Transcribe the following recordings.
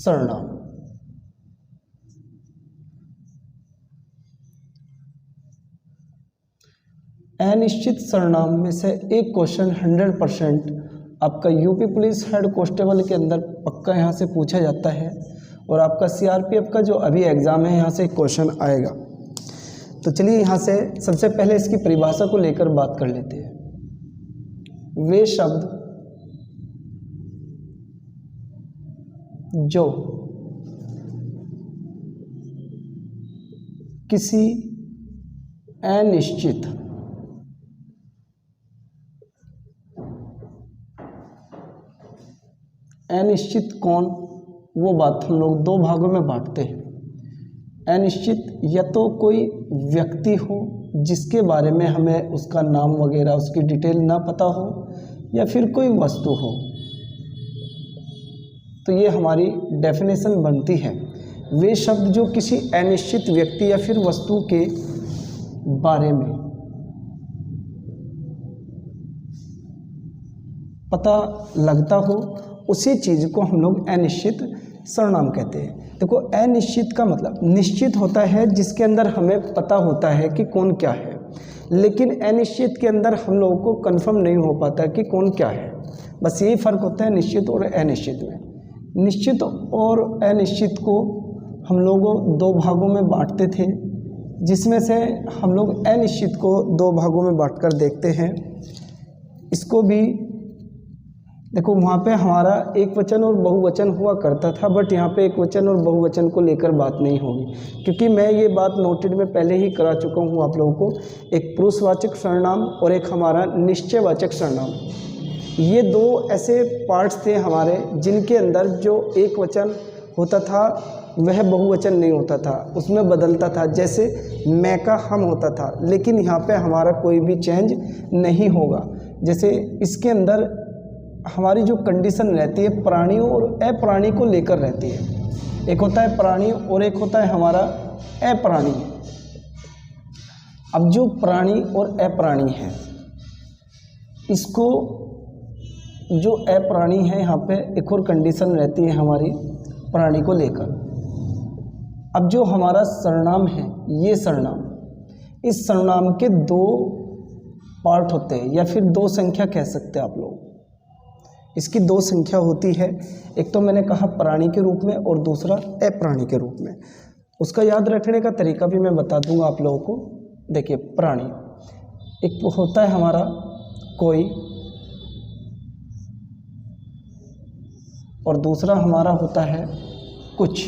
सर्वनाम। अनिश्चित सर्वनाम में से एक क्वेश्चन 100% आपका यूपी पुलिस हेड कांस्टेबल के अंदर पक्का यहाँ से पूछा जाता है, और आपका सीआरपीएफ का जो अभी एग्ज़ाम है यहाँ से एक क्वेश्चन आएगा। तो चलिए यहाँ से सबसे पहले इसकी परिभाषा को लेकर बात कर लेते हैं। वे शब्द जो किसी अनिश्चित कौन, वो बात हम लोग दो भागों में बांटते हैं। अनिश्चित या तो कोई व्यक्ति हो जिसके बारे में हमें उसका नाम वगैरह उसकी डिटेल ना पता हो, या फिर कोई वस्तु हो। तो ये हमारी डेफिनेशन बनती है। वे शब्द जो किसी अनिश्चित व्यक्ति या फिर वस्तु के बारे में पता लगता हो, उसी चीज़ को हम लोग अनिश्चित सर्वनाम कहते हैं। देखो, अनिश्चित का मतलब निश्चित होता है जिसके अंदर हमें पता होता है कि कौन क्या है, लेकिन अनिश्चित के अंदर हम लोगों को कंफर्म नहीं हो पाता कि कौन क्या है। बस यही फ़र्क होता है निश्चित और अनिश्चित में। निश्चित और अनिश्चित को हम लोग दो भागों में बांटते थे, जिसमें से हम लोग अनिश्चित को दो भागों में बांटकर देखते हैं। इसको भी देखो, वहाँ पे हमारा एक वचन और बहुवचन हुआ करता था, बट यहाँ पे एक वचन और बहुवचन को लेकर बात नहीं होगी, क्योंकि मैं ये बात नोटेड में पहले ही करा चुका हूँ आप लोगों को। एक पुरुषवाचक सर्वनाम और एक हमारा निश्चयवाचक सर्वनाम, ये दो ऐसे पार्ट्स थे हमारे जिनके अंदर जो एक वचन होता था वह बहुवचन नहीं होता था, उसमें बदलता था। जैसे मैं का हम होता था, लेकिन यहाँ पे हमारा कोई भी चेंज नहीं होगा। जैसे इसके अंदर हमारी जो कंडीशन रहती है प्राणियों और अप्राणी को लेकर रहती है। एक होता है प्राणी और एक होता है हमारा अप्राणी। अब जो प्राणी और अप्राणी है, इसको जो अप्राणी है यहाँ पे एक और कंडीशन रहती है हमारी प्राणी को लेकर। अब जो हमारा सर्वनाम है, ये सर्वनाम, इस सर्वनाम के दो पार्ट होते हैं, या फिर दो संख्या कह सकते हैं आप लोग। इसकी दो संख्या होती है, एक तो मैंने कहा प्राणी के रूप में और दूसरा अप्राणी के रूप में। उसका याद रखने का तरीका भी मैं बता दूंगा आप लोगों को। देखिए, प्राणी एक होता है हमारा कोई, और दूसरा हमारा होता है कुछ।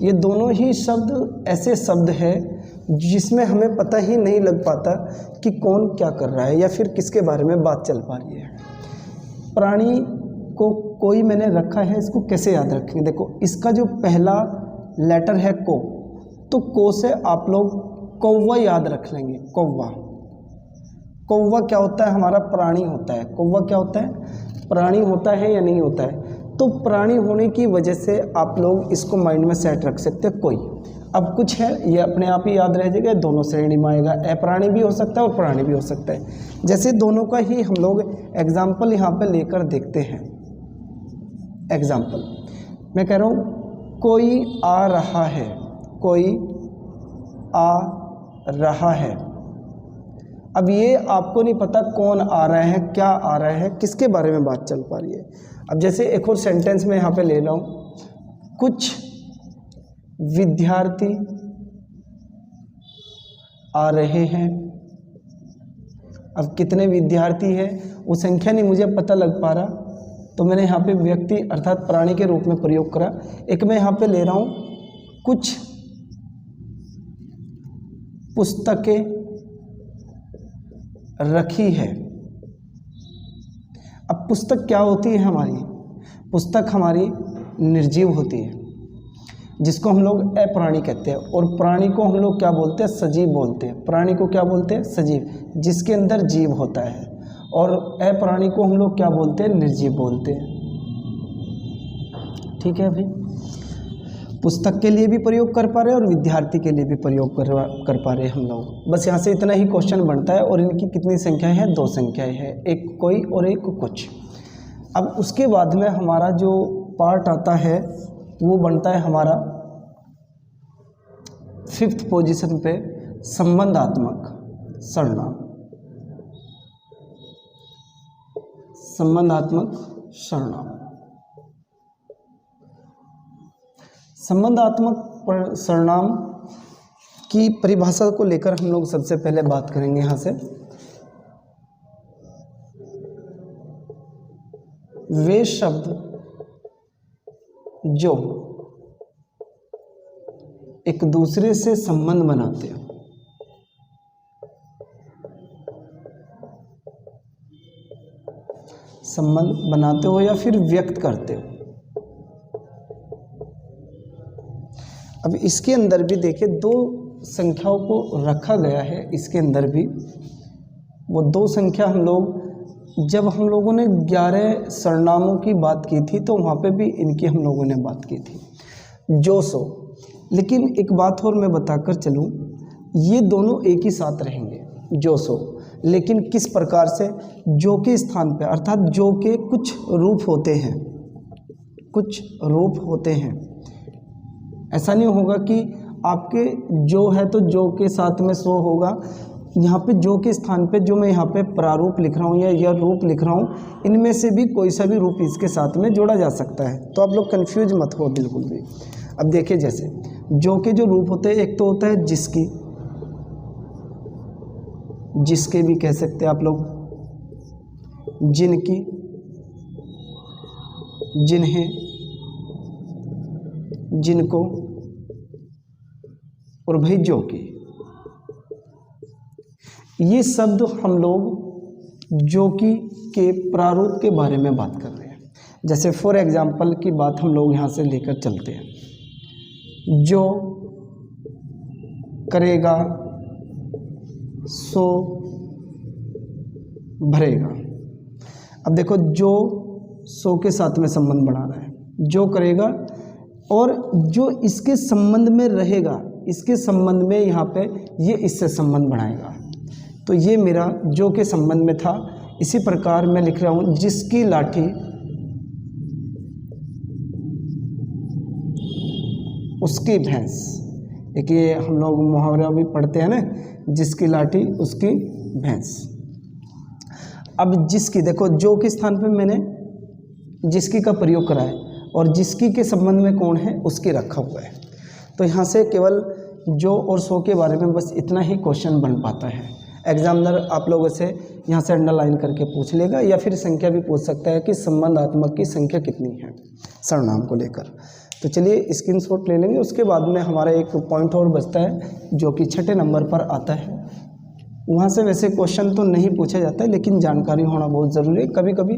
ये दोनों ही शब्द ऐसे शब्द हैं जिसमें हमें पता ही नहीं लग पाता कि कौन क्या कर रहा है या फिर किसके बारे में बात चल पा रही है। प्राणी को कोई मैंने रखा है, इसको कैसे याद रखेंगे? देखो, इसका जो पहला लेटर है को, तो को से आप लोग कौवा याद रख लेंगे। कौवा, कौवा क्या होता है? हमारा प्राणी होता है। कौवा क्या होता है? प्राणी होता है या नहीं होता है? तो प्राणी होने की वजह से आप लोग इसको माइंड में सेट रख सकते हैं कोई। अब कुछ है, ये अपने आप ही याद रह जाएगा, दोनों श्रेणी में आएगा। अप्राणी भी हो सकता है और प्राणी भी हो सकता है। जैसे दोनों का ही हम लोग एग्जाम्पल यहाँ पे लेकर देखते हैं। एग्जाम्पल मैं कह रहा हूँ, कोई आ रहा है, कोई आ रहा है। अब ये आपको नहीं पता कौन आ रहा है, क्या आ रहा है, किसके बारे में बात चल पा रही है। अब जैसे एक और सेंटेंस में यहाँ पे ले रहा हूँ, कुछ विद्यार्थी आ रहे हैं। अब कितने विद्यार्थी हैं वो संख्या नहीं मुझे पता लग पा रहा, तो मैंने यहाँ पे व्यक्ति अर्थात प्राणी के रूप में प्रयोग करा। एक मैं यहाँ पे ले रहा हूँ, कुछ पुस्तकें रखी है। अब पुस्तक क्या होती है हमारी? पुस्तक हमारी निर्जीव होती है, जिसको हम लोग अप्राणी कहते हैं, और प्राणी को हम लोग क्या बोलते हैं? सजीव बोलते हैं। प्राणी को क्या बोलते हैं? सजीव, जिसके अंदर जीव होता है। और अप्राणी को हम लोग क्या बोलते हैं? निर्जीव बोलते हैं। ठीक है भाई, पुस्तक के लिए भी प्रयोग कर पा रहे हैं और विद्यार्थी के लिए भी प्रयोग कर पा रहे हैं हम लोग। बस यहाँ से इतना ही क्वेश्चन बनता है। और इनकी कितनी संख्याएं हैं? दो संख्याएं हैं, एक कोई और एक कुछ। अब उसके बाद में हमारा जो पार्ट आता है वो बनता है हमारा 5th पोजीशन पे संबंधात्मक सर्वनाम। संबंधात्मक सर्वनाम। संबंधात्मक सर्वनाम की परिभाषा को लेकर हम लोग सबसे पहले बात करेंगे यहाँ से। वे शब्द जो एक दूसरे से संबंध बनाते हो, संबंध बनाते हो या फिर व्यक्त करते हो। अब इसके अंदर भी देखिए 2 संख्याओं को रखा गया है। इसके अंदर भी वो 2 संख्या हम लोग जब हम लोगों ने 11 सर्वनामों की बात की थी तो वहाँ पे भी इनकी हम लोगों ने बात की थी, जो सो। लेकिन एक बात और मैं बताकर चलूँ, ये दोनों एक ही साथ रहेंगे, जो सो, लेकिन किस प्रकार से? जो के स्थान पे, अर्थात जो के कुछ रूप होते हैं, कुछ रूप होते हैं। ऐसा नहीं होगा कि आपके जो है तो जो के साथ में सो होगा। यहाँ पे जो के स्थान पे जो मैं यहाँ पे प्रारूप लिख रहा हूँ या यह रूप लिख रहा हूँ, इनमें से भी कोई सा भी रूप इसके साथ में जोड़ा जा सकता है। तो आप लोग कंफ्यूज मत हो बिल्कुल भी। अब देखिए, जैसे जो के जो रूप होते हैं, एक तो होता है जिसकी, जिसके भी कह सकते हैं आप लोग, जिनकी, जिन्हें, जिनको, और भाई जो की। ये शब्द हम लोग जो की के प्रारूप के बारे में बात कर रहे हैं। जैसे फॉर एग्जाम्पल की बात हम लोग यहाँ से लेकर चलते हैं, जो करेगा सो भरेगा। अब देखो, जो सो के साथ में संबंध बना रहा है, जो करेगा और जो इसके संबंध में रहेगा, इसके संबंध में यहाँ पे ये इससे संबंध बनाएगा। तो ये मेरा जो के संबंध में था। इसी प्रकार मैं लिख रहा हूँ जिसकी लाठी उसकी भैंस। एक ये हम लोग मुहावरा भी पढ़ते हैं ना, जिसकी लाठी उसकी भैंस। अब जिसकी, देखो जो के स्थान पे मैंने जिसकी का प्रयोग करा है और जिसकी के संबंध में कौन है, उसकी रखा हुआ है। तो यहाँ से केवल जो और सो के बारे में बस इतना ही क्वेश्चन बन पाता है। एग्जामिनर आप लोगों से यहाँ से अंडरलाइन करके पूछ लेगा, या फिर संख्या भी पूछ सकता है कि संबंधात्मक की संख्या कितनी है सर्वनाम को लेकर। तो चलिए स्क्रीनशॉट ले लेंगे। उसके बाद में हमारा एक पॉइंट और बचता है जो कि 6ठे नंबर पर आता है। वहाँ से वैसे क्वेश्चन तो नहीं पूछा जाता है, लेकिन जानकारी होना बहुत ज़रूरी है। कभी कभी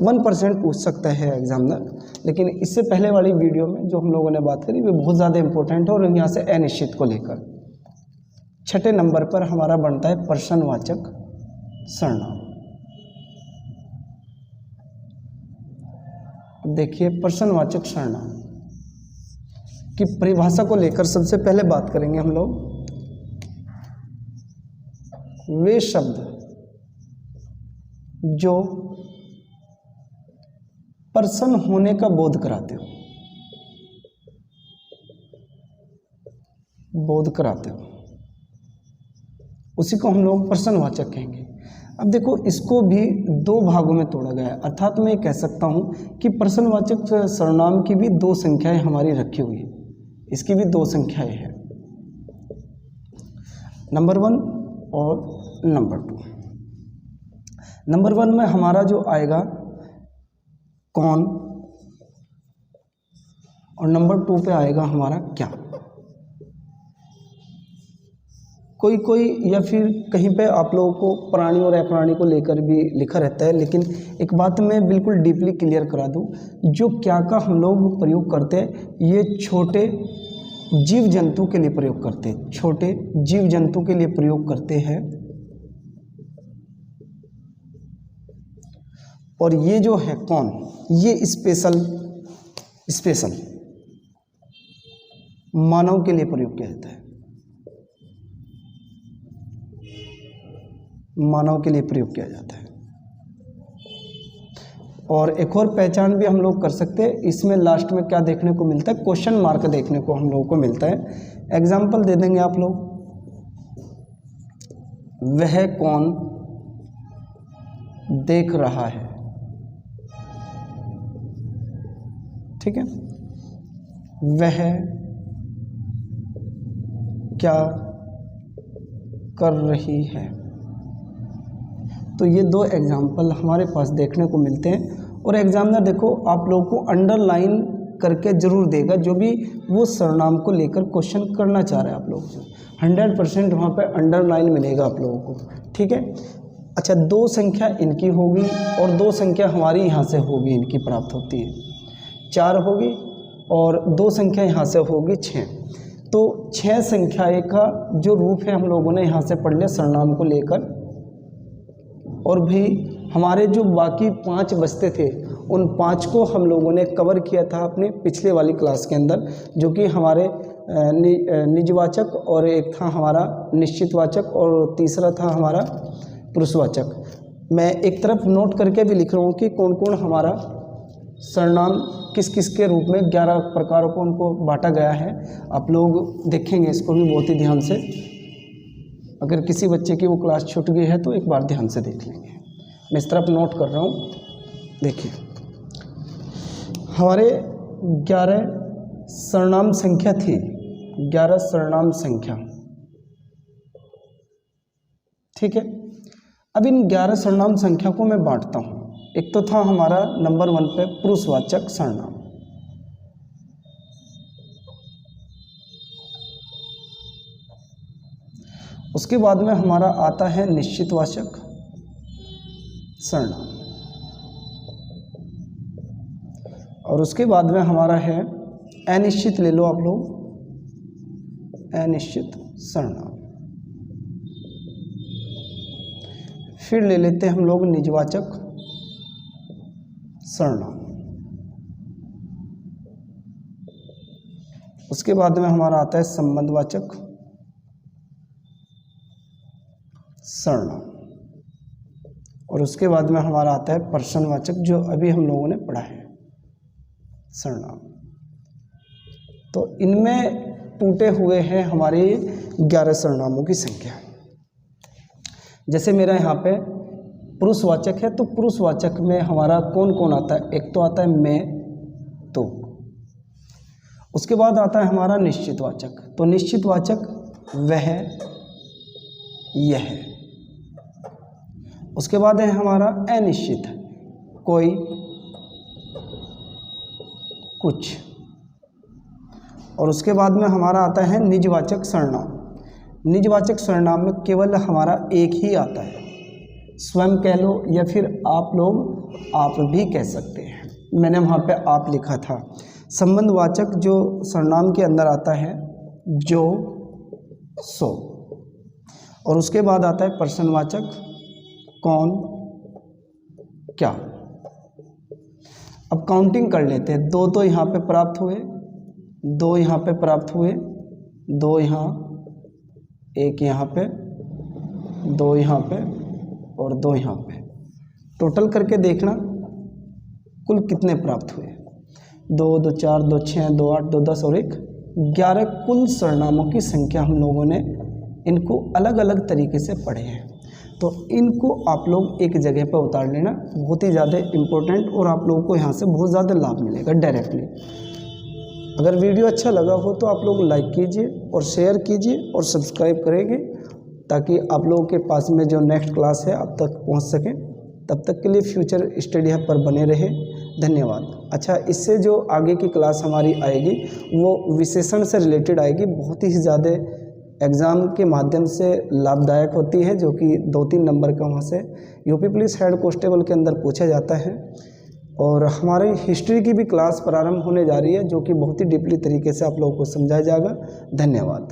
1% पूछ सकता है एग्जामिनर, लेकिन इससे पहले वाली वीडियो में जो हम लोगों ने बात करी वो बहुत ज़्यादा इंपॉर्टेंट है। और यहाँ से अनिश्चित को लेकर 6ठे नंबर पर हमारा बनता है प्रश्नवाचक सर्वनाम। देखिए, प्रश्नवाचक सर्वनाम की परिभाषा को लेकर सबसे पहले बात करेंगे हम लोग। वे शब्द जो पर्सन होने का बोध कराते हो, बोध कराते हो, उसी को हम लोग प्रश्नवाचक कहेंगे। अब देखो, इसको भी 2 भागों में तोड़ा गया है। अर्थात मैं कह सकता हूँ कि प्रश्नवाचक सर्वनाम की भी 2 संख्याएं हमारी रखी हुई है। इसकी भी 2 संख्याएं हैं, नंबर 1 और नंबर 2। नंबर 1 में हमारा जो आएगा कौन, और नंबर 2 पे आएगा हमारा क्या। कोई कोई या फिर कहीं पे आप लोगों को प्राणी और अप्राणी को लेकर भी लिखा रहता है, लेकिन एक बात मैं बिल्कुल डीपली क्लियर करा दूं, जो क्या का हम लोग प्रयोग करते हैं, ये छोटे जीव जंतु के लिए प्रयोग करते हैं, छोटे जीव जंतु के लिए प्रयोग करते हैं। और ये जो है कौन, ये स्पेशल मानव के लिए प्रयोग किया जाता है, मानव के लिए प्रयोग किया जाता है। और एक और पहचान भी हम लोग कर सकते हैं, इसमें लास्ट में क्या देखने को मिलता है, क्वेश्चन मार्क देखने को हम लोगों को मिलता है। एग्जाम्पल दे देंगे आप लोग, वह कौन देख रहा है, ठीक है, वह क्या कर रही है। तो ये दो एग्जाम्पल हमारे पास देखने को मिलते हैं। और एग्जामिनर देखो आप लोगों को अंडरलाइन करके ज़रूर देगा, जो भी वो सर्वनाम को लेकर क्वेश्चन करना चाह रहे हैं आप लोग, 100% वहाँ पे अंडरलाइन मिलेगा आप लोगों को, ठीक है। अच्छा, 2 संख्या इनकी होगी और 2 संख्या हमारी यहाँ से होगी, इनकी प्राप्त होती है, 4 होगी और 2 संख्या यहाँ से होगी 6। तो 6 संख्या का जो रूप है हम लोगों ने यहाँ से पढ़ लिया सर्वनाम को लेकर। और भी हमारे जो बाकी 5 बचते थे उन 5 को हम लोगों ने कवर किया था अपने पिछले वाली क्लास के अंदर, जो कि हमारे निजवाचक और एक था हमारा निश्चितवाचक और तीसरा था हमारा पुरुषवाचक। मैं एक तरफ नोट करके भी लिख रहा हूँ कि कौन कौन हमारा सर्वनाम किस किस के रूप में 11 प्रकारों को उनको बांटा गया है। आप लोग देखेंगे इसको भी बहुत ही ध्यान से, अगर किसी बच्चे की वो क्लास छूट गई है तो एक बार ध्यान से देख लेंगे। मैं इस तरफ नोट कर रहा हूँ, देखिए हमारे 11 सर्वनाम संख्या थी, 11 सर्वनाम संख्या, ठीक है। अब इन 11 सर्वनाम संख्या को मैं बांटता हूँ। एक तो था हमारा नंबर 1 पे पुरुषवाचक सर्वनाम, उसके बाद में हमारा आता है निश्चितवाचक सर्वनाम, और उसके बाद में हमारा है अनिश्चित, ले लो आप लोग, अनिश्चित सर्वनाम। फिर ले लेते हैं हम लोग निजवाचक सर्वनाम, उसके बाद में हमारा आता है संबंधवाचक सर्वनाम, और उसके बाद में हमारा आता है प्रश्नवाचक, जो अभी हम लोगों ने पढ़ा है सर्वनाम। तो इनमें टूटे हुए हैं हमारे 11 सर्वनामों की संख्या। जैसे मेरा यहाँ पे पुरुषवाचक है, तो पुरुषवाचक में हमारा कौन कौन आता है, एक तो आता है मैं, तो, उसके बाद आता है हमारा निश्चितवाचक, तो निश्चितवाचक वह, यह, उसके बाद है हमारा अनिश्चित, कोई, कुछ, और उसके बाद में हमारा आता है निजवाचक सर्वनाम। निजवाचक सर्वनाम में केवल हमारा एक ही आता है, स्वयं कह लो या फिर आप लोग आप भी कह सकते हैं, मैंने वहाँ पे आप लिखा था। संबंधवाचक जो सर्वनाम के अंदर आता है जो, सो, और उसके बाद आता है प्रश्नवाचक कौन, क्या। अब काउंटिंग कर लेते हैं, 2 तो यहाँ पे प्राप्त हुए, 2 यहाँ पे प्राप्त हुए, 2 यहाँ, 1 यहाँ पे, 2 यहाँ पे और 2 यहाँ पे। टोटल करके देखना कुल कितने प्राप्त हुए, 2 2 4 2 6 2 8 2 10 और 1 11 कुल सर्वनामों की संख्या हम लोगों ने इनको अलग अलग तरीके से पढ़े हैं। तो इनको आप लोग एक जगह पर उतार लेना, बहुत ही ज़्यादा इम्पोर्टेंट, और आप लोगों को यहाँ से बहुत ज़्यादा लाभ मिलेगा डायरेक्टली। अगर वीडियो अच्छा लगा हो तो आप लोग लाइक कीजिए और शेयर कीजिए और सब्सक्राइब करेंगे, ताकि आप लोगों के पास में जो नेक्स्ट क्लास है आप तक पहुँच सके। तब तक के लिए फ्यूचर स्टडी हब पर बने रहे। धन्यवाद। अच्छा, इससे जो आगे की क्लास हमारी आएगी वो विशेषण से रिलेटेड आएगी, बहुत ही ज़्यादा एग्ज़ाम के माध्यम से लाभदायक होती है, जो कि 2-3 नंबर का वहाँ से यूपी पुलिस हेड कांस्टेबल के अंदर पूछा जाता है। और हमारी हिस्ट्री की भी क्लास प्रारंभ होने जा रही है, जो कि बहुत ही डीपली तरीके से आप लोगों को समझाया जाएगा। धन्यवाद।